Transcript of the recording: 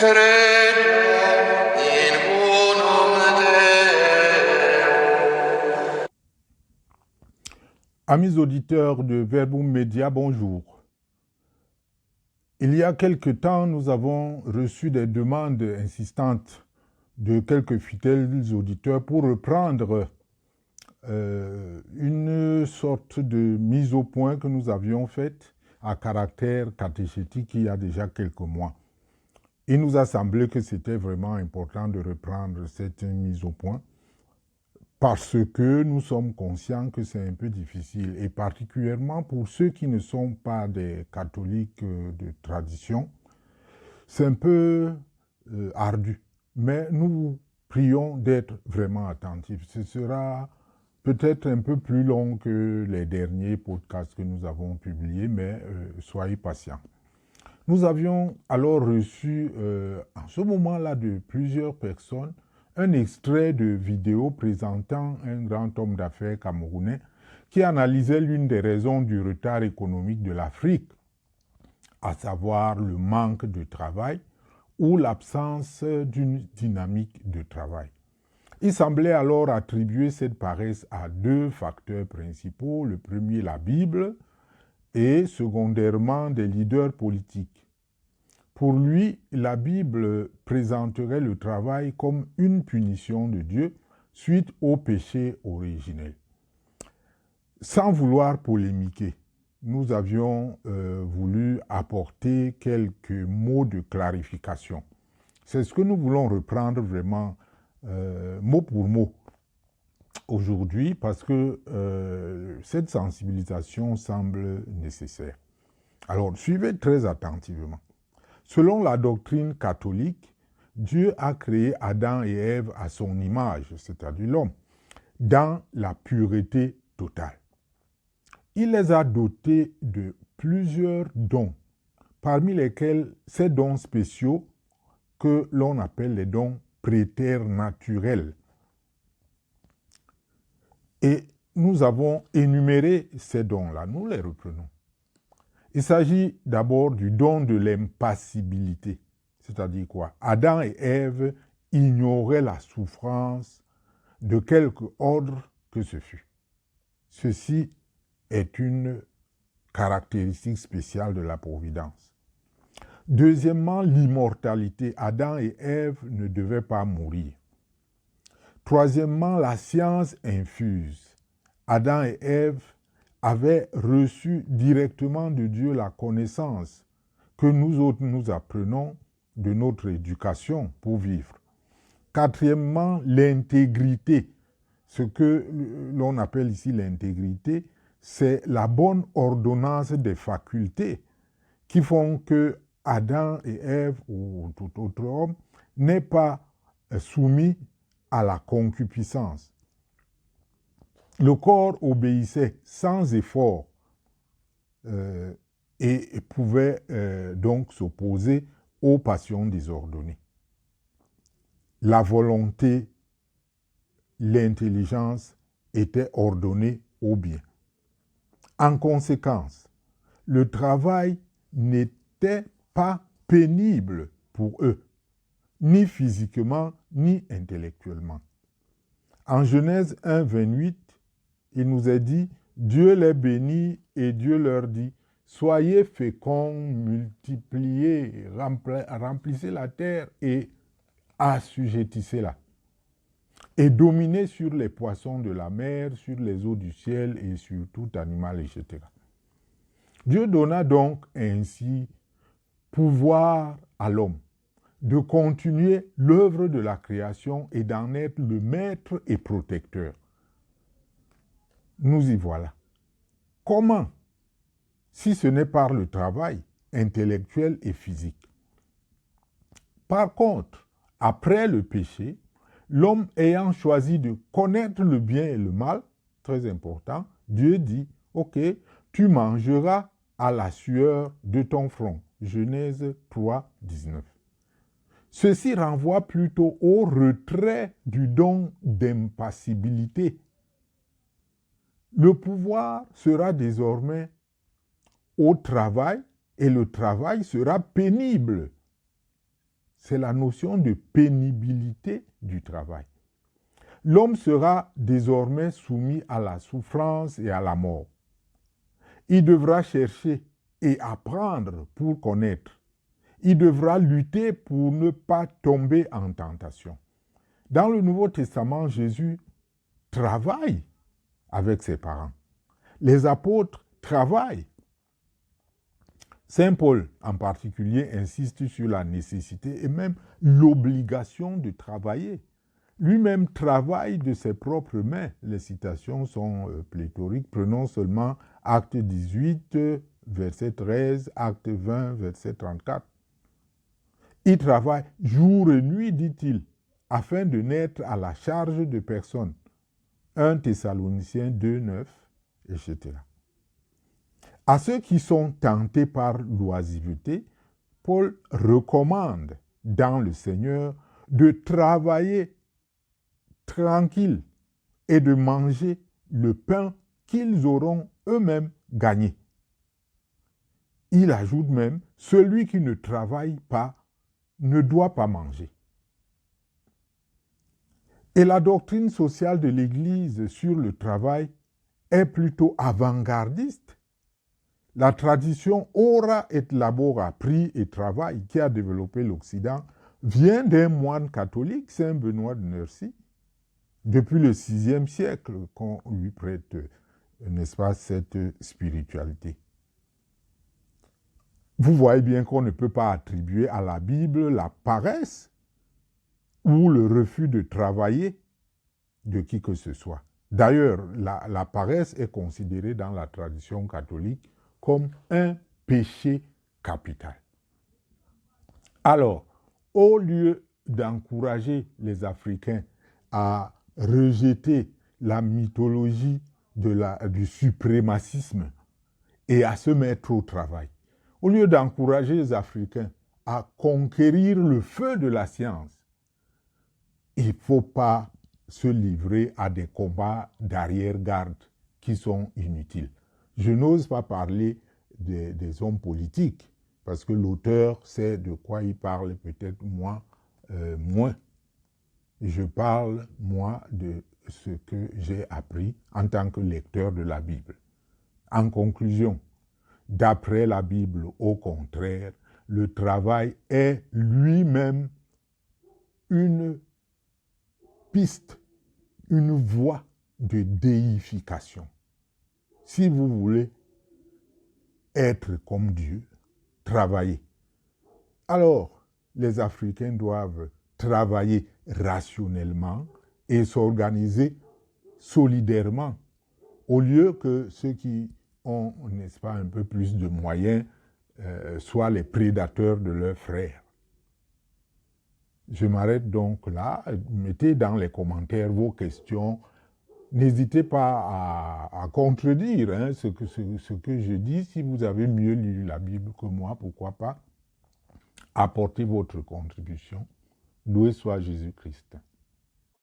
Crede in unum Deum. Amis auditeurs de Verbum Média, bonjour. Il y a quelque temps, nous avons reçu des demandes insistantes de quelques fidèles auditeurs pour reprendre une sorte de mise au point que nous avions faite à caractère catéchétique il y a déjà quelques mois. Il nous a semblé que c'était vraiment important de reprendre cette mise au point parce que nous sommes conscients que c'est un peu difficile, et particulièrement pour ceux qui ne sont pas des catholiques de tradition, c'est un peu ardu. Mais nous prions d'être vraiment attentifs. Ce sera peut-être un peu plus long que les derniers podcasts que nous avons publiés, mais soyez patients. Nous avions alors reçu, en ce moment-là, de plusieurs personnes, un extrait de vidéo présentant un grand homme d'affaires camerounais qui analysait l'une des raisons du retard économique de l'Afrique, à savoir le manque de travail ou l'absence d'une dynamique de travail. Il semblait alors attribuer cette paresse à deux facteurs principaux. Le premier, la Bible, et secondairement des leaders politiques. Pour lui, la Bible présenterait le travail comme une punition de Dieu suite au péché originel. Sans vouloir polémiquer, nous avions voulu apporter quelques mots de clarification. C'est ce que nous voulons reprendre vraiment mot pour mot aujourd'hui, parce que cette sensibilisation semble nécessaire. Alors, suivez très attentivement. Selon la doctrine catholique, Dieu a créé Adam et Ève à son image, c'est-à-dire l'homme, dans la pureté totale. Il les a dotés de plusieurs dons, parmi lesquels ces dons spéciaux que l'on appelle les dons préternaturels. Et nous avons énuméré ces dons-là, nous les reprenons. Il s'agit d'abord du don de l'impassibilité, c'est-à-dire quoi? Adam et Ève ignoraient la souffrance de quelque ordre que ce fût. Ceci est une caractéristique spéciale de la providence. Deuxièmement, l'immortalité. Adam et Ève ne devaient pas mourir. Troisièmement, la science infuse. Adam et Ève avaient reçu directement de Dieu la connaissance que nous autres nous apprenons de notre éducation pour vivre. Quatrièmement, l'intégrité. Ce que l'on appelle ici l'intégrité, c'est la bonne ordonnance des facultés qui font que Adam et Ève ou tout autre homme n'est pas soumis à la concupiscence. Le corps obéissait sans effort et pouvait donc s'opposer aux passions désordonnées. La volonté, l'intelligence étaient ordonnées au bien. En conséquence, le travail n'était pas pénible pour eux, ni physiquement, ni intellectuellement. En Genèse 1, 28, il nous est dit, Dieu les bénit et Dieu leur dit, soyez féconds, multipliez, remplissez la terre et assujettissez-la. Et dominez sur les poissons de la mer, sur les eaux du ciel et sur tout animal, etc. Dieu donna donc ainsi pouvoir à l'homme de continuer l'œuvre de la création et d'en être le maître et protecteur. Nous y voilà. Comment? Si ce n'est par le travail intellectuel et physique. Par contre, après le péché, l'homme ayant choisi de connaître le bien et le mal, très important, Dieu dit, ok, tu mangeras à la sueur de ton front. Genèse 3, 19. Ceci renvoie plutôt au retrait du don d'impassibilité. Le pouvoir sera désormais au travail et le travail sera pénible. c'est la notion de pénibilité du travail. L'homme sera désormais soumis à la souffrance et à la mort. Il devra chercher et apprendre pour connaître. Il devra lutter pour ne pas tomber en tentation. Dans le Nouveau Testament, Jésus travaille avec ses parents. Les apôtres travaillent. Saint Paul, en particulier, insiste sur la nécessité et même l'obligation de travailler. Lui-même travaille de ses propres mains. Les citations sont pléthoriques. Prenons seulement Acte 18, verset 13, Acte 20, verset 34. Il travaille jour et nuit, dit-il, afin de n'être à la charge de personne. 1 Thessaloniciens 2, 9, etc. À ceux qui sont tentés par l'oisiveté, Paul recommande dans le Seigneur de travailler tranquille et de manger le pain qu'ils auront eux-mêmes gagné. Il ajoute même, celui qui ne travaille pas ne doit pas manger. Et la doctrine sociale de l'Église sur le travail est plutôt avant-gardiste. La tradition ora et labora, prix et travail, qui a développé l'Occident, vient d'un moine catholique, Saint Benoît de Nursie, depuis le VIe siècle, qu'on lui prête, n'est-ce pas, cette spiritualité. Vous voyez bien qu'on ne peut pas attribuer à la Bible la paresse ou le refus de travailler de qui que ce soit. D'ailleurs, la paresse est considérée dans la tradition catholique comme un péché capital. Alors, au lieu d'encourager les Africains à rejeter la mythologie du suprémacisme et à se mettre au travail, au lieu d'encourager les Africains à conquérir le feu de la science, il ne faut pas se livrer à des combats d'arrière-garde qui sont inutiles. Je n'ose pas parler des hommes politiques, parce que l'auteur sait de quoi il parle, peut-être moi, moins. Je parle, moi, de ce que j'ai appris en tant que lecteur de la Bible. En conclusion, d'après la Bible, au contraire, le travail est lui-même une piste, une voie de déification. Si vous voulez être comme Dieu, travaillez. Alors, les Africains doivent travailler rationnellement et s'organiser solidairement, au lieu que ceux qui ont, n'est-ce pas, un peu plus de moyens soient les prédateurs de leurs frères. Je m'arrête donc là. Mettez dans les commentaires vos questions. N'hésitez pas à contredire ce que je dis. Si vous avez mieux lu la Bible que moi, pourquoi pas apporter votre contribution. Loué soit Jésus-Christ.